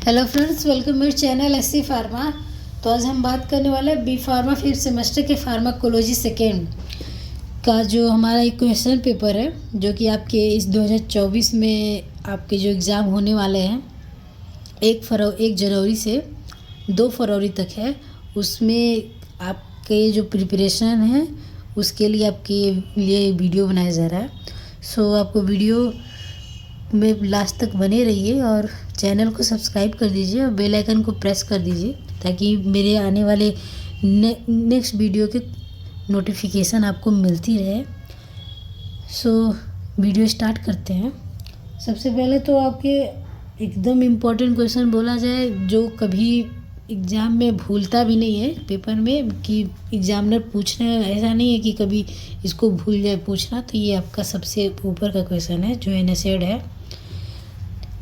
Hello friends, welcome मेरे channel SC pharma. तो आज हम बात करने वाले हैं बी फार्मा फिफ्थ सेमेस्टर के फार्माकोलॉजी सेकेंड का जो हमारा एक क्वेश्चन पेपर है, जो कि आपके इस 2024 में आपके जो एग्ज़ाम होने वाले हैं 1 जनवरी से 2 फरवरी तक है। उसमें आपके जो प्रिपरेशन है उसके लिए आपके लिए वीडियो बनाया जा रहा है। सो आपको वीडियो में लास्ट तक बने रहिए और चैनल को सब्सक्राइब कर दीजिए और बेल आइकन को प्रेस कर दीजिए ताकि मेरे आने वाले नेक्स्ट वीडियो के नोटिफिकेशन आपको मिलती रहे। सो वीडियो स्टार्ट करते हैं। सबसे पहले तो आपके एकदम इम्पोर्टेंट क्वेश्चन बोला जाए जो कभी एग्ज़ाम में भूलता भी नहीं है पेपर में, कि एग्जामिनर पूछना ऐसा नहीं है कि कभी इसको भूल जाए पूछना। तो ये आपका सबसे ऊपर का क्वेश्चन है जो NSAID है,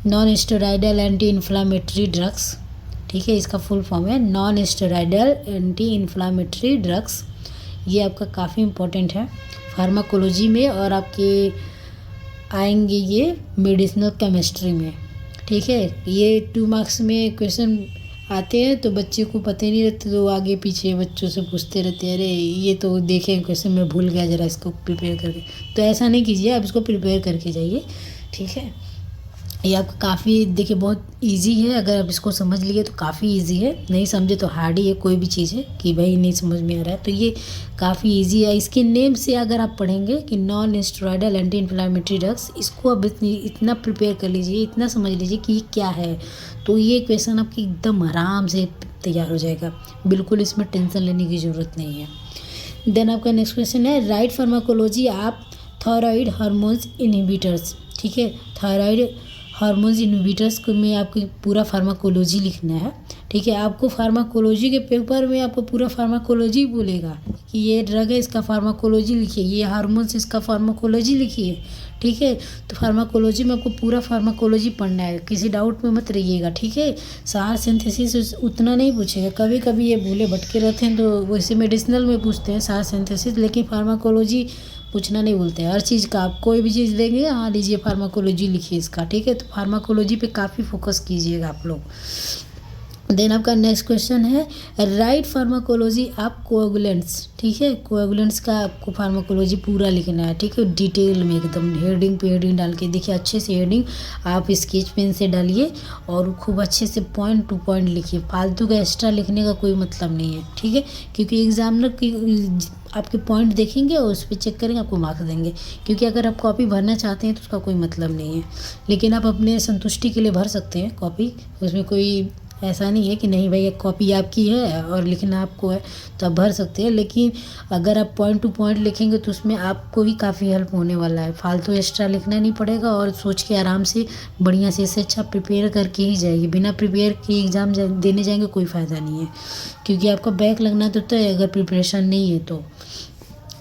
non steroidal anti inflammatory drugs. ठीक है, इसका फुल फॉर्म है non steroidal anti inflammatory drugs. ये आपका काफ़ी इम्पोर्टेंट है फार्माकोलॉजी में और आपके आएंगे ये मेडिसिनल केमिस्ट्री में। ठीक है, ये 2 मार्क्स में क्वेश्चन आते हैं तो बच्चे को पता ही नहीं रहते, तो आगे पीछे बच्चों से पूछते रहते हैं, अरे ये तो देखें क्वेश्चन मैं भूल गया, ज़रा इसको प्रिपेयर करके। तो ऐसा नहीं कीजिए, आप इसको प्रिपेयर करके जाइए। ठीक है, ये आपका काफ़ी देखिए बहुत इजी है। अगर आप इसको समझ लिए तो काफ़ी इजी है, नहीं समझे तो हार्ड ही है। कोई भी चीज़ है कि भाई नहीं समझ में आ रहा है तो ये काफ़ी इजी है। इसके नेम से अगर आप पढ़ेंगे कि non steroidal anti inflammatory drugs, इसको अब इतना प्रिपेयर कर लीजिए, इतना समझ लीजिए कि ये क्या है, तो ये क्वेश्चन आपकी एकदम आराम से तैयार हो जाएगा। बिल्कुल इसमें टेंशन लेने की ज़रूरत नहीं है। देन आपका नेक्स्ट क्वेश्चन है राइट फार्माकोलॉजी आप थायराइड हार्मोन्स इनहिबिटर्स। ठीक है, थायराइड हार्मोन्स इनहिबिटर्स को में आपको पूरा फार्माकोलॉजी लिखना है। ठीक है, आपको फार्माकोलॉजी के पेपर में आपको पूरा फार्माकोलॉजी बोलेगा कि ये ड्रग है इसका फार्माकोलॉजी लिखिए, ये हार्मोन्स इसका फार्माकोलॉजी लिखिए। ठीक है, तो फार्माकोलॉजी में आपको पूरा फार्माकोलॉजी पढ़ना है, किसी डाउट में मत रहिएगा। ठीक है, सार सिंथेसिस उतना नहीं पूछेगा, कभी कभी ये भूले भटके रहते हैं तो वैसे मेडिसिनल में पूछते हैं सार सिंथेसिस, लेकिन फार्माकोलॉजी पूछना नहीं बोलते हैं। हर चीज़ का आप कोई भी चीज़ देंगे, हाँ लीजिए फार्माकोलॉजी लिखिए इसका। ठीक है, तो फार्माकोलॉजी पे काफ़ी फोकस कीजिएगा आप लोग। देन आपका नेक्स्ट क्वेश्चन है राइट फार्माकोलॉजी आप कोएगुलेंट्स। ठीक है, कोएगुलेंट्स का आपको फार्माकोलॉजी पूरा लिखना है। ठीक है, डिटेल में एकदम हेडिंग पे हेडिंग डाल के देखिए, अच्छे से हेडिंग आप स्केच पेन से डालिए और खूब अच्छे से पॉइंट टू पॉइंट लिखिए। फालतू का एक्स्ट्रा लिखने का कोई मतलब नहीं है। ठीक है, क्योंकि एग्जामिनर की आपके पॉइंट देखेंगे और उस पर चेक करेंगे, आपको मार्क्स देंगे। क्योंकि अगर आप कॉपी भरना चाहते हैं तो उसका कोई मतलब नहीं है, लेकिन आप अपने संतुष्टि के लिए भर सकते हैं कॉपी। उसमें कोई ऐसा नहीं है कि नहीं भाई एक कॉपी आपकी है और लिखना आपको है तो आप भर सकते हैं, लेकिन अगर आप पॉइंट टू पॉइंट लिखेंगे तो उसमें आपको ही काफ़ी हेल्प होने वाला है। फालतू एक्स्ट्रा लिखना नहीं पड़ेगा और सोच के आराम से बढ़िया से इससे अच्छा प्रिपेयर करके ही जाएगी। बिना प्रिपेयर के एग्ज़ाम देने जाएंगे कोई फ़ायदा नहीं है, क्योंकि आपका बैक लगना तो तय है अगर प्रिपरेशन नहीं है तो।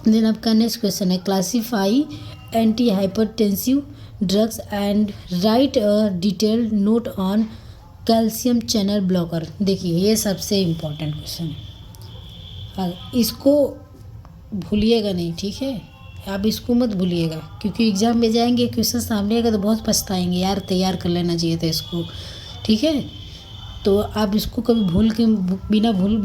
देन आपका नेक्स्ट क्वेश्चन है classify anti hypertensive drugs and right a detailed note on calcium channel blocker. देखिए ये सबसे इम्पोर्टेंट क्वेश्चन है, इसको भूलिएगा नहीं। ठीक है, आप इसको मत भूलिएगा, क्योंकि एग्ज़ाम में जाएंगे क्वेश्चन सामने आएगा तो बहुत पछताएंगे, यार तैयार कर लेना चाहिए था इसको। ठीक है, तो आप इसको कभी भूल के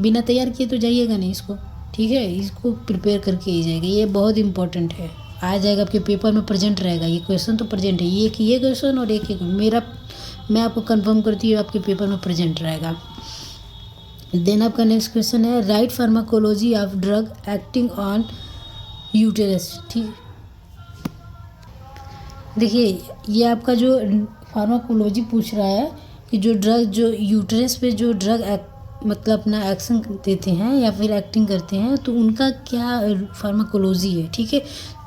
बिना तैयार किए तो जाइएगा नहीं इसको। ठीक है, इसको प्रिपेयर करके ही जाएगा, ये बहुत इंपॉर्टेंट है। आ जाएगा आपके पेपर में, प्रेजेंट रहेगा ये क्वेश्चन, तो प्रेजेंट है ये क्वेश्चन और एक मैं आपको कंफर्म करती हूँ आपके पेपर में प्रेजेंट रहेगा। देन आपका नेक्स्ट क्वेश्चन है right pharmacology of drug acting on uterus. ठीक, देखिए ये आपका जो फार्माकोलॉजी पूछ रहा है कि जो यूटेरस पे जो ड्रग मतलब अपना एक्शन देते हैं या फिर एक्टिंग करते हैं तो उनका क्या फार्माकोलॉजी है। ठीक है,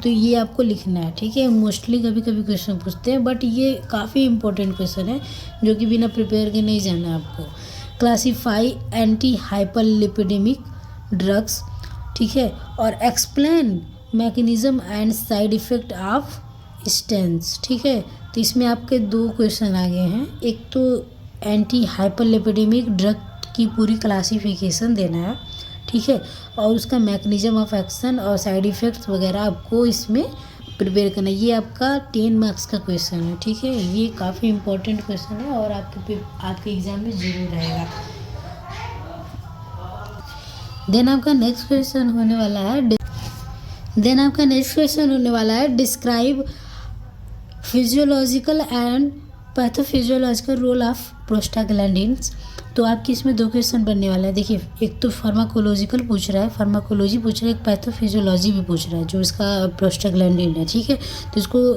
तो ये आपको लिखना है। ठीक है, मोस्टली कभी कभी क्वेश्चन पूछते हैं, बट ये काफ़ी इंपॉर्टेंट क्वेश्चन है जो कि बिना प्रिपेयर के नहीं जाना है आपको। Classify anti hyperlipidemic drugs. ठीक है, और explain mechanism and side effect of stents. ठीक है, तो इसमें आपके 2 क्वेश्चन आ गए हैं। एक तो एंटी हाइपरलिपिडेमिक ड्रग की पूरी क्लासिफिकेशन देना है। ठीक है, और उसका मैकेनिज्म ऑफ एक्शन और साइड इफ़ेक्ट्स वगैरह आपको इसमें प्रिपेयर करना। ये आपका 10 मार्क्स का क्वेश्चन है, ठीक है। ये काफ़ी इंपॉर्टेंट क्वेश्चन है और आपके एग्ज़ाम में ज़रूर आएगा। देन आपका नेक्स्ट क्वेश्चन होने वाला है describe physiological and pathophysiological role of prostaglandins. तो आपकी इसमें 2 क्वेश्चन बनने वाला है। देखिए, एक तो फार्माकोलॉजिकल पूछ रहा है, फार्माकोलॉजी पूछ रहा है, एक पैथोफिजियोलॉजी भी पूछ रहा है जो इसका प्रोस्टाग्लैंडिन है, ठीक है। तो इसको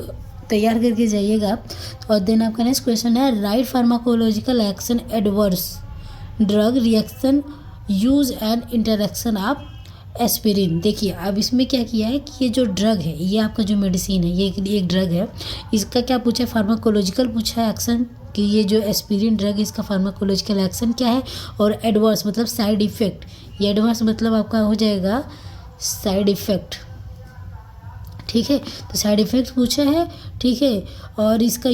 तैयार करके जाइएगा आप। और देन आपका नेक्स्ट क्वेश्चन है right pharmacological action adverse drug reaction use and interaction of aspirin. देखिए, अब इसमें क्या किया है कि ये जो ड्रग है, ये आपका जो मेडिसिन है, ये एक ड्रग है। इसका क्या पूछा है, फार्माकोलॉजिकल पूछा है एक्शन कि ये जो एस्पिरिन ड्रग है इसका फार्माकोलॉजिकल एक्शन क्या है, और एडवर्स मतलब साइड इफ़ेक्ट। ये एडवर्स मतलब आपका हो जाएगा साइड इफ़ेक्ट, ठीक है। तो साइड इफ़ेक्ट पूछा है, ठीक है। और इसका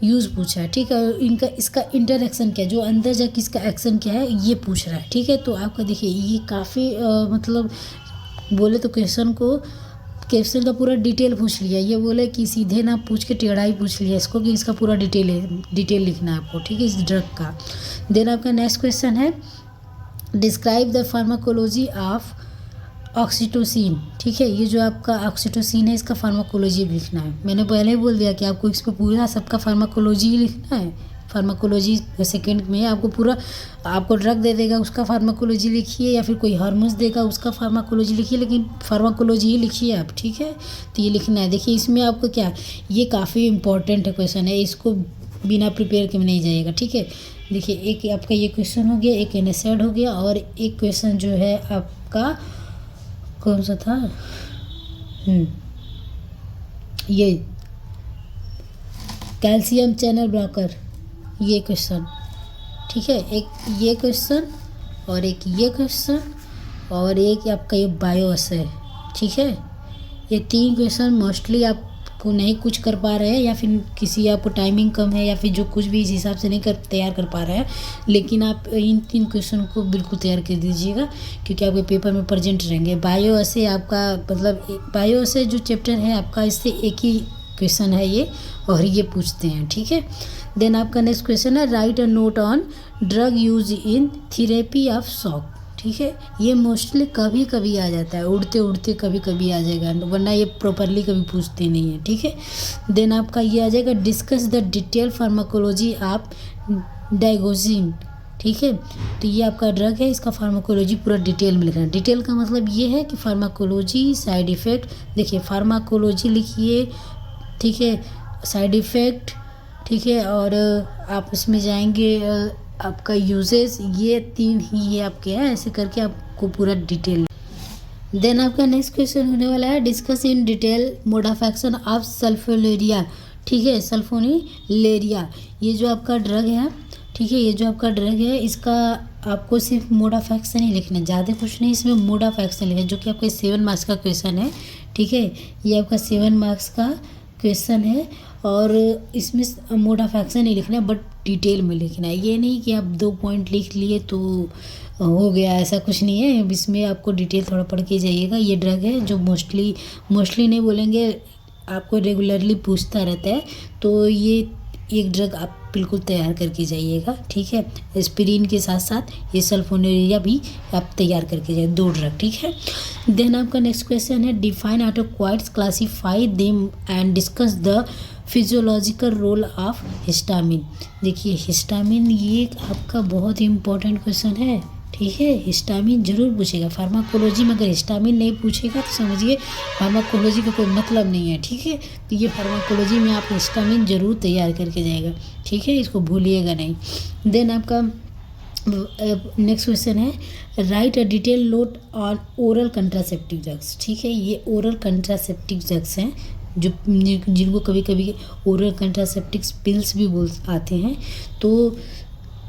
यूज़ पूछा है, ठीक है। इनका इसका इंटरेक्शन क्या है, जो अंदर जाके इसका एक्शन क्या है, ये पूछ रहा है, ठीक है। तो आपका देखिए ये काफ़ी मतलब बोले तो क्वेश्चन का पूरा डिटेल पूछ लिया। ये बोले कि सीधे ना पूछ के टेढ़ा ही पूछ लिया इसको कि इसका पूरा डिटेल लिखना है आपको, ठीक है, इस ड्रग का। देन आपका नेक्स्ट क्वेश्चन है describe the pharmacology of oxytocin, ठीक है। ये जो आपका ऑक्सीटोसिन है इसका फार्माकोलॉजी लिखना है। मैंने पहले ही बोल दिया कि आपको इस पर पूरा सबका फार्माकोलॉजी लिखना है। फार्माकोलॉजी सेकंड में आपको पूरा आपको ड्रग दे देगा उसका फार्माकोलॉजी लिखिए, या फिर कोई हार्मोन्स देगा उसका फार्माकोलॉजी लिखिए, लेकिन फार्माकोलॉजी ही लिखिए आप, ठीक है। तो ये लिखना है। देखिए इसमें आपको क्या, ये काफ़ी इंपॉर्टेंट क्वेश्चन है, इसको बिना प्रिपेयर के नहीं जाइएगा, ठीक है। देखिए, एक आपका ये क्वेश्चन हो गया, एक NSAID हो गया, और एक क्वेश्चन जो है आपका कौन सा था, ये कैल्शियम चैनल ब्लॉकर, ये क्वेश्चन, ठीक है। एक ये क्वेश्चन और एक ये क्वेश्चन और एक आपका ये बायोस है, ठीक है। ये 3 क्वेश्चन मोस्टली आपको नहीं कुछ कर पा रहे हैं, या फिर किसी आपको टाइमिंग कम है, या फिर जो कुछ भी इस हिसाब से नहीं तैयार कर पा रहे हैं, लेकिन आप इन 3 क्वेश्चन को बिल्कुल तैयार कर दीजिएगा क्योंकि आपके पेपर में प्रेजेंट रहेंगे। बायो से आपका मतलब बायो से जो चैप्टर है आपका, इससे एक ही क्वेश्चन है ये, और ये पूछते हैं, ठीक है। देन आपका नेक्स्ट क्वेश्चन है right a note on drug use in therapy of shock, ठीक है। ये मोस्टली कभी कभी आ जाता है, उड़ते उड़ते कभी कभी आ जाएगा, वरना ये प्रॉपरली कभी पूछते नहीं है, ठीक है। देन आपका ये आ जाएगा discuss the detail pharmacology of digoxin, ठीक है। तो ये आपका ड्रग है, इसका फार्माकोलॉजी पूरा डिटेल में लिखना है। डिटेल का मतलब ये है कि फार्माकोलॉजी, साइड इफ़ेक्ट, देखिए फार्माकोलॉजी लिखिए, ठीक है, साइड इफ़ेक्ट, ठीक है, और आप उसमें जाएंगे आपका यूजेस, ये 3 ही ये आपके हैं, ऐसे करके आपको पूरा डिटेल। देन आपका नेक्स्ट क्वेश्चन होने वाला है discuss in detail mode of action of sulphonylurea, ठीक है, सल्फोनेरिया। ये जो आपका ड्रग है, ठीक है, ये जो आपका ड्रग है इसका आपको सिर्फ मोड ऑफ एक्शन ही लिखना है, ज़्यादा कुछ नहीं, इसमें मोड ऑफ एक्शन लिखना है, जो कि आपका 7 मार्क्स का क्वेश्चन है, ठीक है। ये आपका 7 मार्क्स का क्वेश्चन है, और इसमें मोड ऑफ एक्शन नहीं लिखना है, बट डिटेल में लिखना है। ये नहीं कि आप 2 पॉइंट लिख लिए तो हो गया, ऐसा कुछ नहीं है। इसमें आपको डिटेल थोड़ा पढ़ के जाइएगा। ये ड्रग है जो मोस्टली नहीं बोलेंगे, आपको रेगुलरली पूछता रहता है, तो ये एक ड्रग आप बिल्कुल तैयार करके जाइएगा, ठीक है। एस्पिरिन के साथ साथ ये सल्फोनेरिया भी आप तैयार करके जाइए, 2 ड्रग, ठीक है। देन आपका नेक्स्ट क्वेश्चन है define autacoids, classify them and discuss the physiological role of histamine. देखिए हिस्टामिन ये आपका बहुत ही इंपॉर्टेंट क्वेश्चन है, ठीक है। हिस्टामिन जरूर पूछेगा फार्माकोलॉजी में, अगर हिस्टामिन नहीं पूछेगा तो समझिए फार्माकोलॉजी का कोई मतलब नहीं है, ठीक है। तो ये फार्माकोलॉजी में आप हिस्टामिन जरूर तैयार करके जाएगा, ठीक है, इसको भूलिएगा नहीं। देन आपका नेक्स्ट क्वेश्चन है right a detail note on oral contraceptive drugs, ठीक है। ये ओरल कंट्रासेप्टिव ड्रग्स हैं जो जिनको कभी कभी ओरल कंट्रासेप्टिव पिल्स भी आते हैं, तो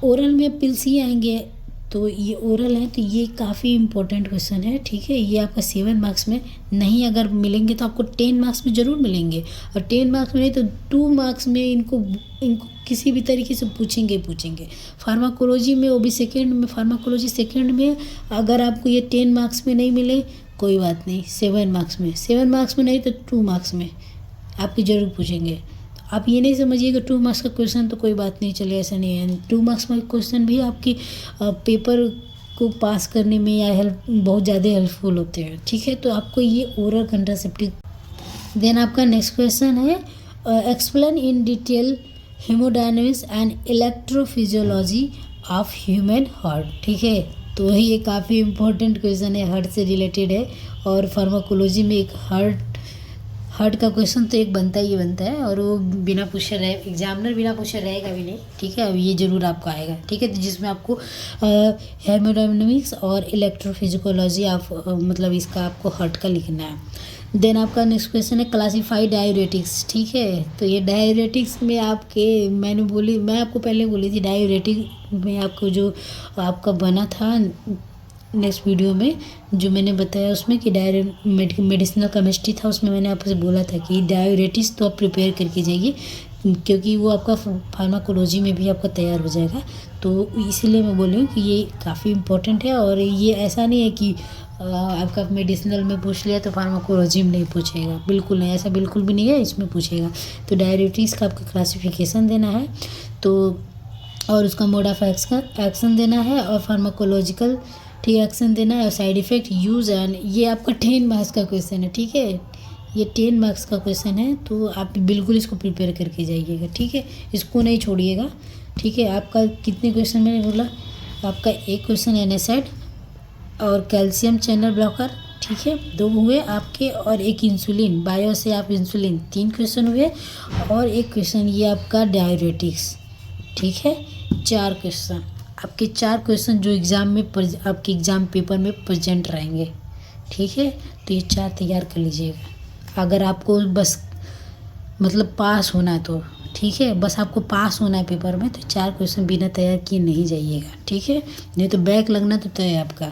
ओरल में पिल्स ही आएंगे, तो ये ओरल है, तो ये काफ़ी इंपॉर्टेंट क्वेश्चन है, ठीक है। ये आपका 7 मार्क्स में नहीं अगर मिलेंगे तो आपको 10 मार्क्स में ज़रूर मिलेंगे, और 10 मार्क्स में नहीं तो 2 मार्क्स में इनको किसी भी तरीके से पूछेंगे। फार्माकोलॉजी में वो भी सेकेंड में, फार्माकोलॉजी सेकेंड में अगर आपको ये 10 मार्क्स में नहीं मिले कोई बात नहीं, 7 मार्क्स में, 7 मार्क्स में नहीं तो 2 मार्क्स में आपकी ज़रूर पूछेंगे। आप ये नहीं समझिए कि 2 मार्क्स का क्वेश्चन तो कोई बात नहीं चले, ऐसा नहीं है। 2 मार्क्स का क्वेश्चन भी आपकी पेपर को पास करने में या हेल्प बहुत ज़्यादा हेल्पफुल होते हैं, ठीक है। तो आपको ये ओरल कंट्रासेप्टिव। देन आपका नेक्स्ट क्वेश्चन है explain in detail haemodynamics and electrophysiology of human heart, ठीक है। तो ये काफ़ी इंपॉर्टेंट क्वेश्चन है, हार्ट से रिलेटेड है। और फार्माकोलॉजी में एक हार्ट का क्वेश्चन तो एक बनता ही बनता है, और वो बिना पूछे रहे, एग्जामिनर बिना पूछे रहेगा भी नहीं, ठीक है। अब ये जरूर आपको आएगा, ठीक है। तो जिसमें आपको हेमोडायनेमिक्स और इलेक्ट्रोफिजियोलॉजी ऑफ मतलब इसका आपको हार्ट का लिखना है। देन आपका नेक्स्ट क्वेश्चन है क्लासीफाई डायूरेटिक्स, ठीक है। तो ये डायूरेटिक्स में मैं आपको पहले बोली थी, डायूरेटिक में आपको जो आपका बना था नेक्स्ट वीडियो में जो मैंने बताया उसमें कि मेडिसिनल केमिस्ट्री था, उसमें मैंने आपसे बोला था कि डायूरेटिक्स तो आप प्रिपेयर करके जाइए, क्योंकि वो आपका फार्माकोलॉजी में भी आपका तैयार हो जाएगा। तो इसीलिए मैं बोल रही हूँ कि ये काफ़ी इंपॉर्टेंट है, और ये ऐसा नहीं है कि आपका मेडिसिनल में पूछ लिया तो फार्माकोलॉजी में नहीं पूछेगा, बिल्कुल नहीं, ऐसा बिल्कुल भी नहीं है, इसमें पूछेगा। तो डायूरेटिक्स का आपका क्लासिफिकेशन देना है, तो और उसका मोड ऑफ एक्शन देना है, और फार्माकोलॉजिकल एक्शन देना है, और साइड इफ़ेक्ट यूज़ एंड ये आपका 10 मार्क्स का क्वेश्चन है, ठीक है। ये 10 मार्क्स का क्वेश्चन है, तो आप बिल्कुल इसको प्रिपेयर करके जाइएगा, ठीक है। इसको नहीं छोड़िएगा, ठीक है। आपका कितने क्वेश्चन मैंने बोला, आपका एक क्वेश्चन एनएसएड और कैल्शियम चैनल ब्लॉकर, ठीक है, 2 हुए आपके, और एक इंसुलिन, बायो से आप इंसुलिन, 3 क्वेश्चन हुए, और एक क्वेश्चन ये आपका डायूरेटिक्स, ठीक है। 4 क्वेश्चन आपके, 4 क्वेश्चन जो एग्ज़ाम में आपके एग्ज़ाम पेपर में प्रेजेंट रहेंगे, ठीक है। तो ये 4 तैयार कर लीजिएगा, अगर आपको बस मतलब पास होना है तो, ठीक है। बस आपको पास होना है पेपर में, तो 4 क्वेश्चन बिना तैयार किए नहीं जाइएगा, ठीक है, नहीं तो बैक लगना तो तय है आपका।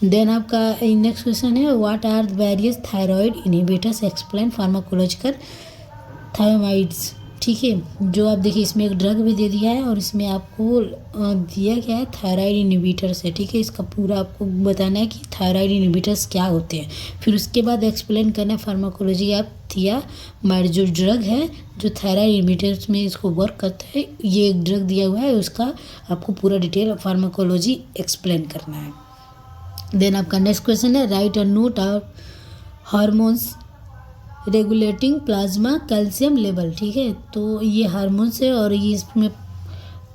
देन आपका नेक्स्ट क्वेश्चन है what are the various thyroid inhibitors explain pharmacological thioamides, ठीक है। जो आप देखिए इसमें एक ड्रग भी दे दिया है, और इसमें आपको दिया क्या है, थायराइड इनहिबिटर्स है, ठीक है। इसका पूरा आपको बताना है कि थायराइड इनहिबिटर्स क्या होते हैं, फिर उसके बाद एक्सप्लेन करना है फार्माकोलॉजी ऑफ थियामाइड, जो ड्रग है जो थायराइड इनहिबिटर्स में इसको वर्क करता है, ये एक ड्रग दिया हुआ है, उसका आपको पूरा डिटेल फार्माकोलॉजी एक्सप्लेन करना है। देन आपका नेक्स्ट क्वेश्चन है right a note of hormones regulating plasma calcium level, ठीक है। तो ये हार्मोन्स है, और ये इसमें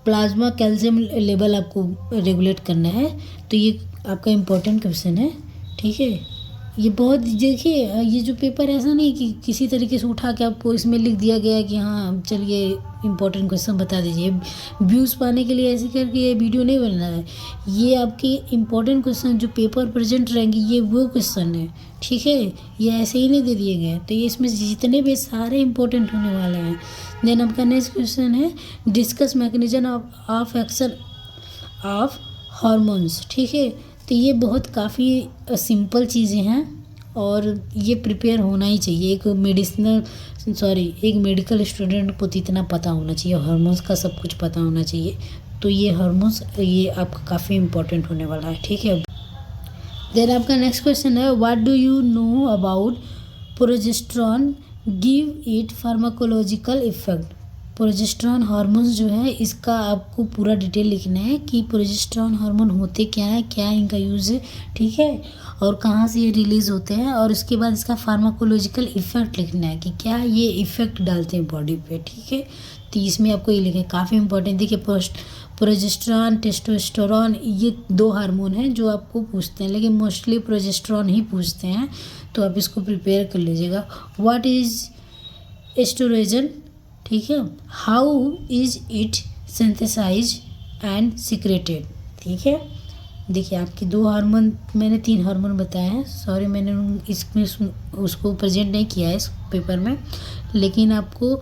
प्लाज्मा कैल्शियम लेवल आपको रेगुलेट करना है, तो ये आपका इम्पोर्टेंट क्वेश्चन है, ठीक है। ये बहुत देखिए, ये जो पेपर ऐसा नहीं कि किसी तरीके से उठा के आपको इसमें लिख दिया गया है कि हाँ चलिए इम्पोर्टेंट क्वेश्चन बता दीजिए, व्यूज़ पाने के लिए ऐसे करके ये वीडियो नहीं बनना है। ये आपके इम्पोर्टेंट क्वेश्चन जो पेपर प्रेजेंट रहेंगे, ये वो क्वेश्चन है, ठीक है। ये ऐसे ही नहीं दे दिए गए, तो ये इसमें जितने भी सारे इम्पोर्टेंट होने वाले हैं। देन आपका नेक्स्ट क्वेश्चन है discuss mechanism of action of hormones, ठीक है। तो ये बहुत काफ़ी सिंपल चीज़ें हैं, और ये प्रिपेयर होना ही चाहिए। एक मेडिकल स्टूडेंट को तो इतना पता होना चाहिए, हार्मोन्स का सब कुछ पता होना चाहिए। तो ये हार्मोन्स ये आपका काफ़ी इम्पोर्टेंट होने वाला है, ठीक है। देन आपका नेक्स्ट क्वेश्चन है what do you know about progesterone, give it pharmacological effect. Progesterone hormones जो है, इसका आपको पूरा डिटेल लिखना है कि प्रोजेस्टेरॉन हार्मोन होते क्या है, क्या इनका यूज़ है, ठीक है, और कहाँ से ये रिलीज़ होते हैं, और उसके बाद इसका फार्माकोलॉजिकल इफेक्ट लिखना है कि क्या ये इफेक्ट डालते हैं बॉडी पे, ठीक है। तो इसमें आपको ये लिखें, काफ़ी इंपॉर्टेंट। देखिए प्रोजेस्टेरॉन, टेस्टोस्टेरोन, ये 2 हार्मोन हैं जो आपको पूछते हैं, लेकिन मोस्टली प्रोजेस्टेरॉन ही पूछते हैं, तो आप इसको प्रिपेयर कर लीजिएगा। व्हाट इज़ एस्ट्रोजन, ठीक है, how is it synthesize and secreted, ठीक है। देखिए आपके 2 हार्मोन, मैंने 3 हार्मोन बताए हैं, सॉरी मैंने इसमें उसको प्रेजेंट नहीं किया है इस पेपर में, लेकिन आपको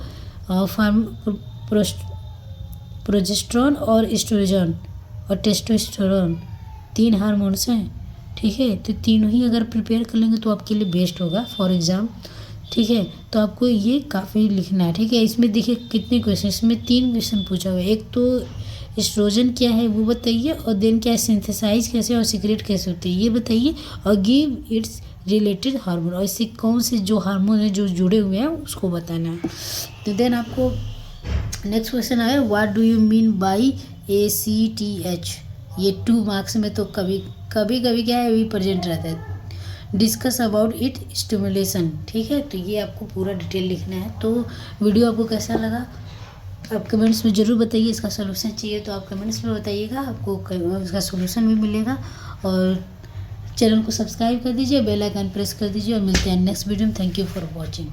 प्रोजेस्टेरॉन और एस्ट्रोजन और टेस्टोस्टेरोन 3 हार्मोन्स हैं, ठीक है। तो तीनों ही अगर प्रिपेयर कर लेंगे तो आपके लिए बेस्ट होगा फॉर एग्ज़ाम, ठीक है। तो आपको ये काफ़ी लिखना है, ठीक है। इसमें देखिए कितने क्वेश्चन, इसमें 3 क्वेश्चन पूछा हुआ है। एक तो एस्ट्रोजन क्या है वो बताइए, और देन क्या है सिंथेसाइज कैसे और सीक्रेट कैसे होती है ये बताइए, और गिव इट्स रिलेटेड हार्मोन, और इससे कौन से जो हार्मोन है जो जुड़े हुए हैं उसको बताना है। तो देन आपको नेक्स्ट क्वेश्चन आया, what do you mean by ACTH। ये 2 मार्क्स में तो कभी कभी क्या है अभी प्रेजेंट रहता है। डिस्कस अबाउट इट स्टिमुलेशन, ठीक है। तो ये आपको पूरा डिटेल लिखना है। तो वीडियो आपको कैसा लगा आप कमेंट्स में ज़रूर बताइए। इसका सोल्यूशन चाहिए तो आप कमेंट्स में बताइएगा, आपको इसका सोल्यूशन भी मिलेगा। और चैनल को सब्सक्राइब कर दीजिए, बेल आइकन प्रेस कर दीजिए, और मिलते हैं नेक्स्ट वीडियो में। Thank you for watching.